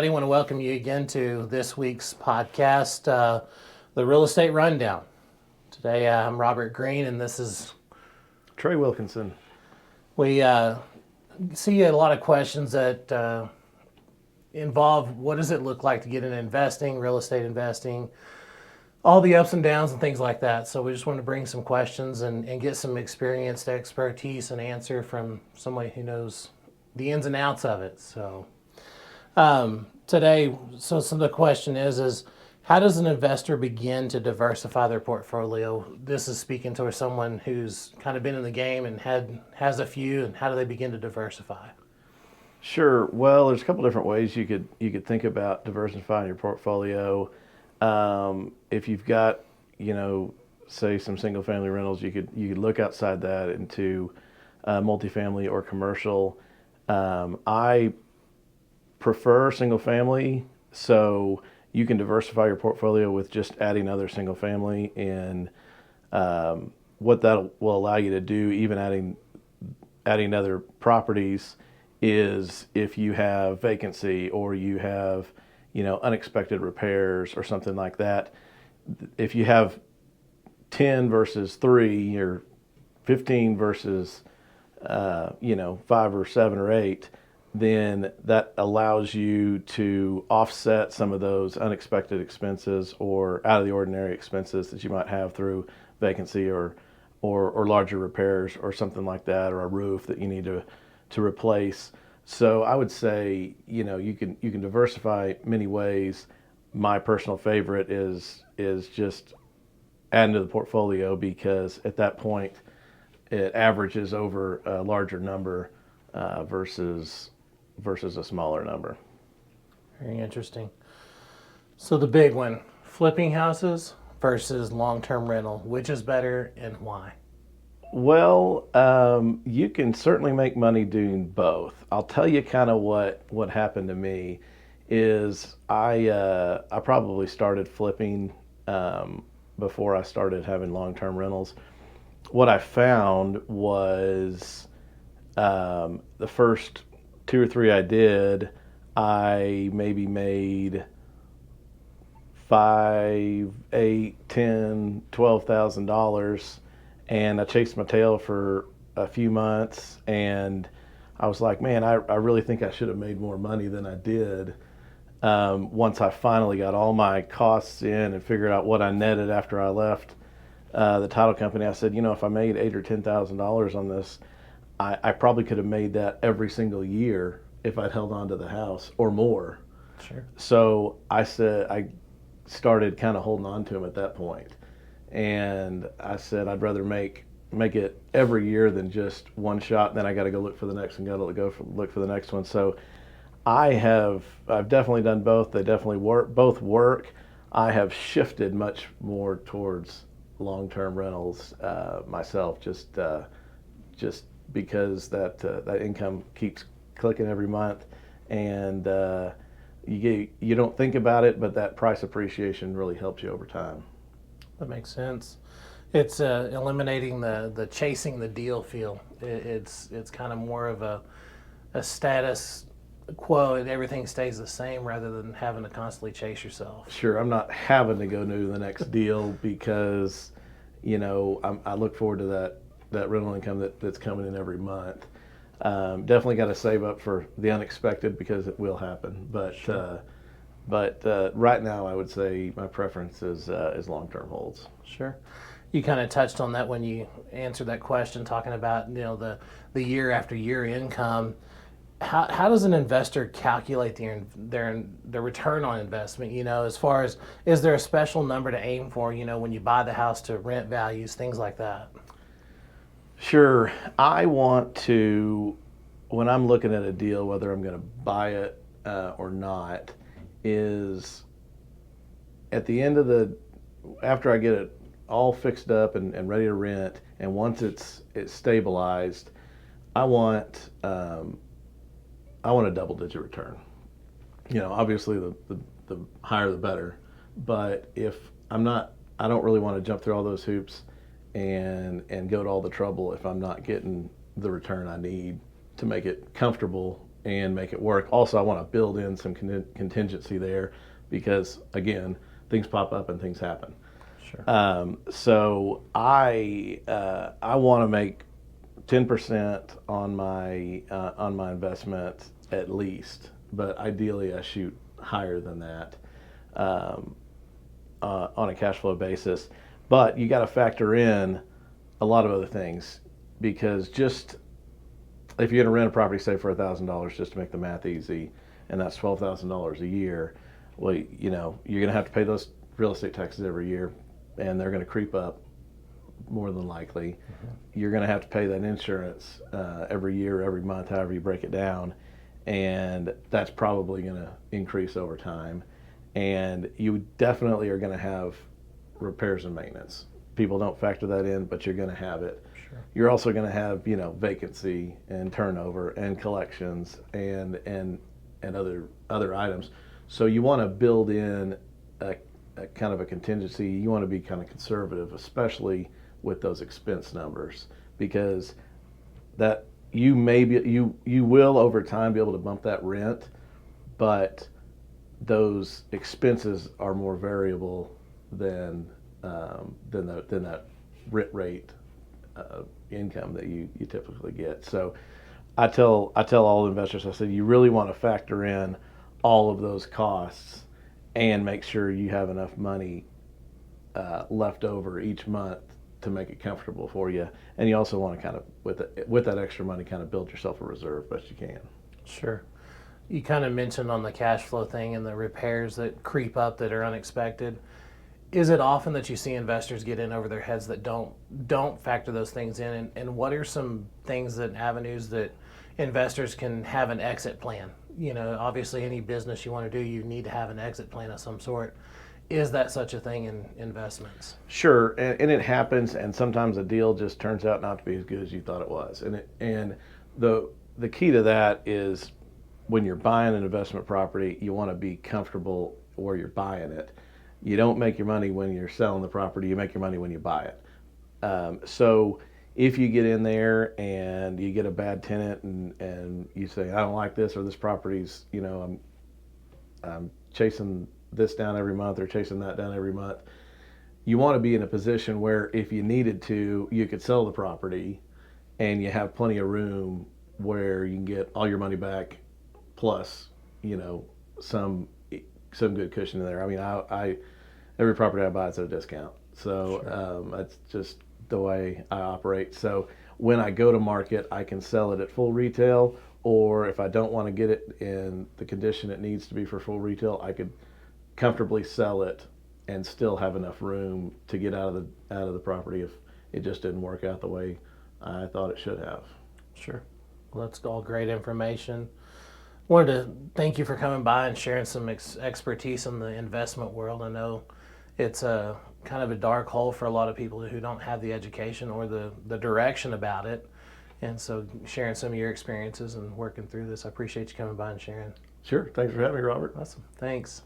everybody. I want to welcome you again to this week's podcast, The Real Estate Rundown. Today I'm Robert Green, and this is Trey Wilkinson. We see a lot of questions that involve what does it look like to get into investing, real estate investing, all the ups and downs and things like that. So we just want to bring some questions and get some expertise and answer from somebody who knows the ins and outs of it. So today, so the question is how does an investor begin to diversify their portfolio? This is speaking to someone who's kind of been in the game and has a few, and how do they begin to diversify? Sure. Well, there's a couple different ways you could think about diversifying your portfolio. If you've got, say some single family rentals, you could look outside that into multifamily or commercial. I prefer single family, so you can diversify your portfolio with just adding other single family, and what that will allow you to do, even adding other properties, is if you have vacancy or you have unexpected repairs or something like that. If you have 10 versus 3 or 15 versus 5 or 7 or 8, then that allows you to offset some of those unexpected expenses or out of the ordinary expenses that you might have through vacancy or larger repairs or something like that, or a roof that you need to replace. So I would say, you can diversify many ways. My personal favorite is just adding to the portfolio, because at that point it averages over a larger number versus a smaller number. Very interesting. So the big one, flipping houses versus long-term rental, which is better and why? Well, you can certainly make money doing both. I'll tell you kind of what happened to me is I probably started flipping before I started having long-term rentals. What I found was the first 2 or 3 I did, I maybe made $5, $8, $10, $12,000, and I chased my tail for a few months, and I was like, man, I really think I should have made more money than I did. Once I finally got all my costs in and figured out what I netted after I left the title company, I said, if I made $8,000 or $10,000 on this, I probably could have made that every single year if I'd held on to the house or more. Sure. So I started kind of holding on to them at that point. And I said, I'd rather make it every year than just one shot. Then I got to go look for the next one, look for the next one. So I've definitely done both. They definitely both work. I have shifted much more towards long-term rentals myself, just because that income keeps clicking every month, and you don't think about it, but that price appreciation really helps you over time. That makes sense. It's eliminating the chasing the deal feel. It's kind of more of a status quo, and everything stays the same rather than having to constantly chase yourself. Sure, I'm not having to go to the next deal because I look forward to that rental income that's coming in every month. Definitely got to save up for the unexpected, because it will happen. But sure. Right now, I would say my preference is long-term holds. Sure. You kind of touched on that when you answered that question, talking about the year after year income. How does an investor calculate their return on investment? As far as, is there a special number to aim for? When you buy the house, to rent values, things like that. Sure. I want to, when I'm looking at a deal, whether I'm going to buy it or not, is at the end of after I get it all fixed up and ready to rent, and once it's stabilized, I want a double-digit return. Obviously the higher the better, but if I don't really want to jump through all those hoops and go to all the trouble if I'm not getting the return I need to make it comfortable and make it work. Also, I want to build in some contingency there because, again, things pop up and things happen. Sure. So I want to make 10% on my investment at least, but ideally I shoot higher than that on a cash flow basis. But you got to factor in a lot of other things because just if you're going to rent a property, say for $1,000, just to make the math easy, and that's $12,000 a year, well, you're going to have to pay those real estate taxes every year, and they're going to creep up more than likely. Mm-hmm. You're going to have to pay that insurance every year, every month, however you break it down, and that's probably going to increase over time. And you definitely are going to have repairs and maintenance. People don't factor that in, but you're going to have it. Sure. You're also going to have, vacancy and turnover and collections and other items. So you want to build in a kind of a contingency. You want to be kind of conservative, especially with those expense numbers, because that you will over time be able to bump that rent, but those expenses are more variable than that rent rate income that you typically get. So I tell all investors, I said, you really want to factor in all of those costs and make sure you have enough money left over each month to make it comfortable for you. And you also want to kind of, with that extra money, kind of build yourself a reserve best you can. Sure. You kind of mentioned on the cash flow thing and the repairs that creep up that are unexpected. Is it often that you see investors get in over their heads that don't factor those things in? And what are some things avenues that investors can have an exit plan? Obviously any business you want to do, you need to have an exit plan of some sort. Is that such a thing in investments? Sure, and it happens, and sometimes a deal just turns out not to be as good as you thought it was. And the key to that is when you're buying an investment property, you want to be comfortable where you're buying it. You don't make your money when you're selling the property. You make your money when you buy it. So if you get in there and you get a bad tenant and you say, I don't like this, or this property's, I'm chasing this down every month or chasing that down every month, you want to be in a position where if you needed to, you could sell the property and you have plenty of room where you can get all your money back plus, some good cushion in there. I mean, every property I buy is at a discount. So sure. That's just the way I operate. So when I go to market, I can sell it at full retail, or if I don't want to get it in the condition it needs to be for full retail, I could comfortably sell it and still have enough room to get out of the property if it just didn't work out the way I thought it should have. Sure. Well, that's all great information. Wanted to thank you for coming by and sharing some expertise in the investment world. I know it's a kind of a dark hole for a lot of people who don't have the education or the direction about it. And so sharing some of your experiences and working through this, I appreciate you coming by and sharing. Sure. Thanks for having me, Robert. Awesome. Thanks.